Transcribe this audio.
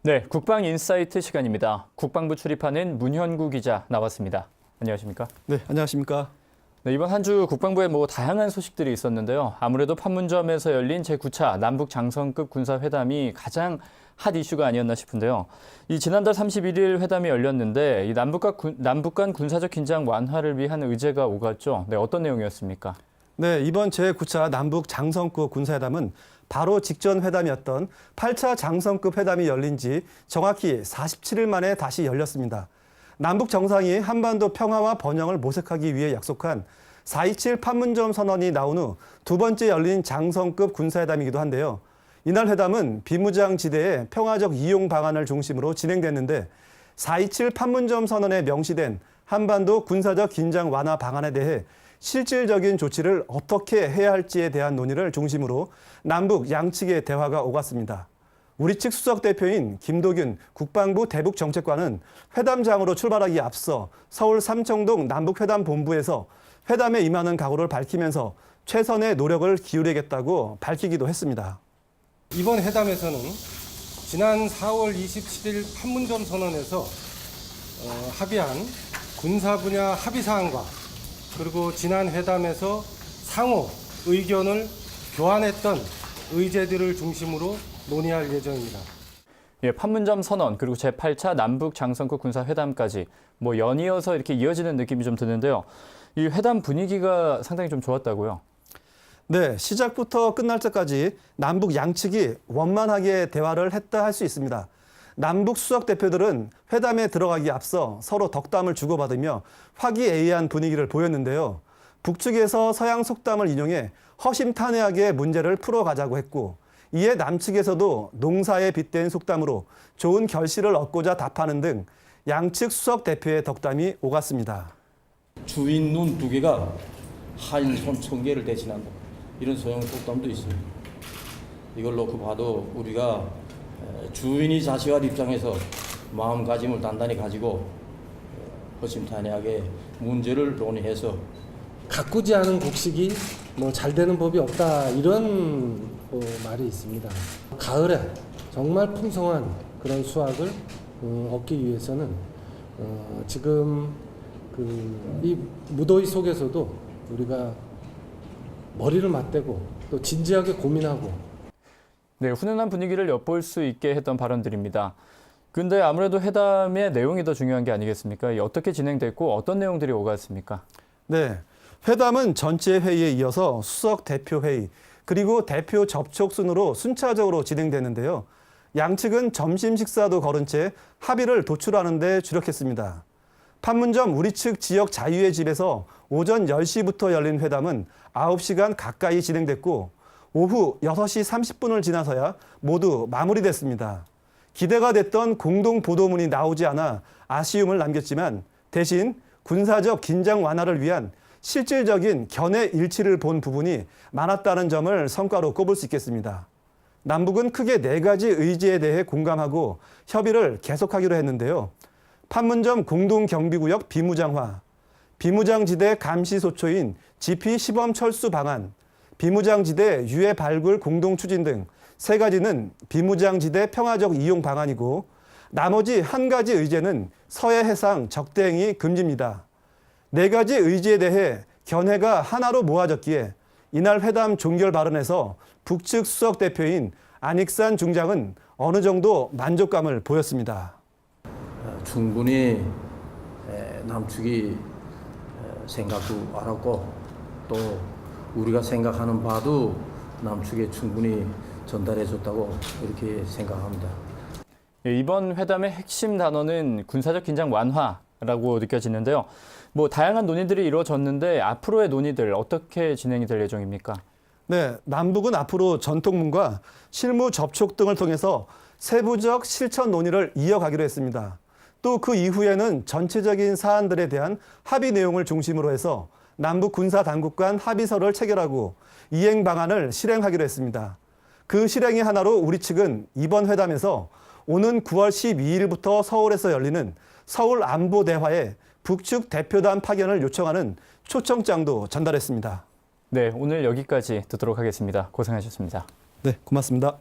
네, 국방인사이트 시간입니다. 국방부 출입하는 문현구 기자 나왔습니다. 안녕하십니까? 네, 안녕하십니까? 네, 이번 한 주 국방부에 다양한 소식들이 있었는데요. 아무래도 판문점에서 열린 제9차 남북 장성급 군사회담이 가장 핫 이슈가 아니었나 싶은데요. 이 지난달 31일 회담이 열렸는데 이 남북 간 군사적 긴장 완화를 위한 의제가 오갔죠. 네, 어떤 내용이었습니까? 네, 이번 제9차 남북 장성급 군사회담은 바로 직전 회담이었던 8차 장성급 회담이 열린 지 정확히 47일 만에 다시 열렸습니다. 남북 정상이 한반도 평화와 번영을 모색하기 위해 약속한 4.27 판문점 선언이 나온 후 두 번째 열린 장성급 군사회담이기도 한데요. 이날 회담은 비무장지대의 평화적 이용 방안을 중심으로 진행됐는데 4.27 판문점 선언에 명시된 한반도 군사적 긴장 완화 방안에 대해 실질적인 조치를 어떻게 해야 할지에 대한 논의를 중심으로 남북 양측의 대화가 오갔습니다. 우리 측 수석 대표인 김도균 국방부 대북정책관은 회담장으로 출발하기 앞서 서울 삼청동 남북회담본부에서 회담에 임하는 각오를 밝히면서 최선의 노력을 기울이겠다고 밝히기도 했습니다. 이번 회담에서는 지난 4월 27일 판문점 선언에서 합의한 군사 분야 합의 사항과 그리고 지난 회담에서 상호 의견을 교환했던 의제들을 중심으로 논의할 예정입니다. 예, 판문점 선언 그리고 제8차 남북 장성급 군사회담까지 연이어서 이렇게 이어지는 느낌이 좀 드는데요. 이 회담 분위기가 상당히 좀 좋았다고요? 네, 시작부터 끝날 때까지 남북 양측이 원만하게 대화를 했다 할 수 있습니다. 남북 수석 대표들은 회담에 들어가기 앞서 서로 덕담을 주고받으며 화기애애한 분위기를 보였는데요. 북측에서 서양 속담을 인용해 허심탄회하게 문제를 풀어가자고 했고, 이에 남측에서도 농사에 빗댄 속담으로 좋은 결실을 얻고자 답하는 등 양측 수석 대표의 덕담이 오갔습니다. 주인 눈 두 개가 하인 손 1000개를 대신한다. 이런 소형 속담도 있습니다. 이걸 놓고 봐도 우리가 주인이 자식할 입장에서 마음가짐을 단단히 가지고 허심탄회하게 문제를 논의해서 가꾸지 않은 곡식이 잘 되는 법이 없다 이런 말이 있습니다. 가을에 정말 풍성한 그런 수확을 얻기 위해서는 지금 이 무더위 속에서도 우리가 머리를 맞대고 또 진지하게 고민하고 네, 훈훈한 분위기를 엿볼 수 있게 했던 발언들입니다. 근데 아무래도 회담의 내용이 더 중요한 게 아니겠습니까? 어떻게 진행됐고 어떤 내용들이 오갔습니까? 네, 회담은 전체 회의에 이어서 수석 대표 회의 그리고 대표 접촉 순으로 순차적으로 진행되는데요. 양측은 점심 식사도 거른 채 합의를 도출하는 데 주력했습니다. 판문점 우리 측 지역 자유의 집에서 오전 10시부터 열린 회담은 9시간 가까이 진행됐고 오후 6시 30분을 지나서야 모두 마무리됐습니다. 기대가 됐던 공동 보도문이 나오지 않아 아쉬움을 남겼지만 대신 군사적 긴장 완화를 위한 실질적인 견해 일치를 본 부분이 많았다는 점을 성과로 꼽을 수 있겠습니다. 남북은 크게 4가지 의지에 대해 공감하고 협의를 계속하기로 했는데요. 판문점 공동경비구역 비무장화, 비무장지대 감시소초인 GP 시범 철수 방안, 비무장지대 유해 발굴 공동 추진 등 3가지는 비무장지대 평화적 이용 방안이고 나머지 1가지 의제는 서해 해상 적대행위 금지입니다. 4가지 의지에 대해 견해가 하나로 모아졌기에 이날 회담 종결 발언에서 북측 수석 대표인 안익산 중장은 어느 정도 만족감을 보였습니다. 충분히 남측이 생각도 알았고 또 우리가 생각하는 바도 남측에 충분히 전달해줬다고 이렇게 생각합니다. 이번 회담의 핵심 단어는 군사적 긴장 완화라고 느껴지는데요. 다양한 논의들이 이루어졌는데 앞으로의 논의들 어떻게 진행이 될 예정입니까? 네, 남북은 앞으로 전통문과 실무 접촉 등을 통해서 세부적 실천 논의를 이어가기로 했습니다. 또 그 이후에는 전체적인 사안들에 대한 합의 내용을 중심으로 해서 남북 군사 당국 간 합의서를 체결하고 이행 방안을 실행하기로 했습니다. 그 실행의 하나로 우리 측은 이번 회담에서 오는 9월 12일부터 서울에서 열리는 서울 안보 대화에 북측 대표단 파견을 요청하는 초청장도 전달했습니다. 네, 오늘 여기까지 듣도록 하겠습니다. 고생하셨습니다. 네, 고맙습니다.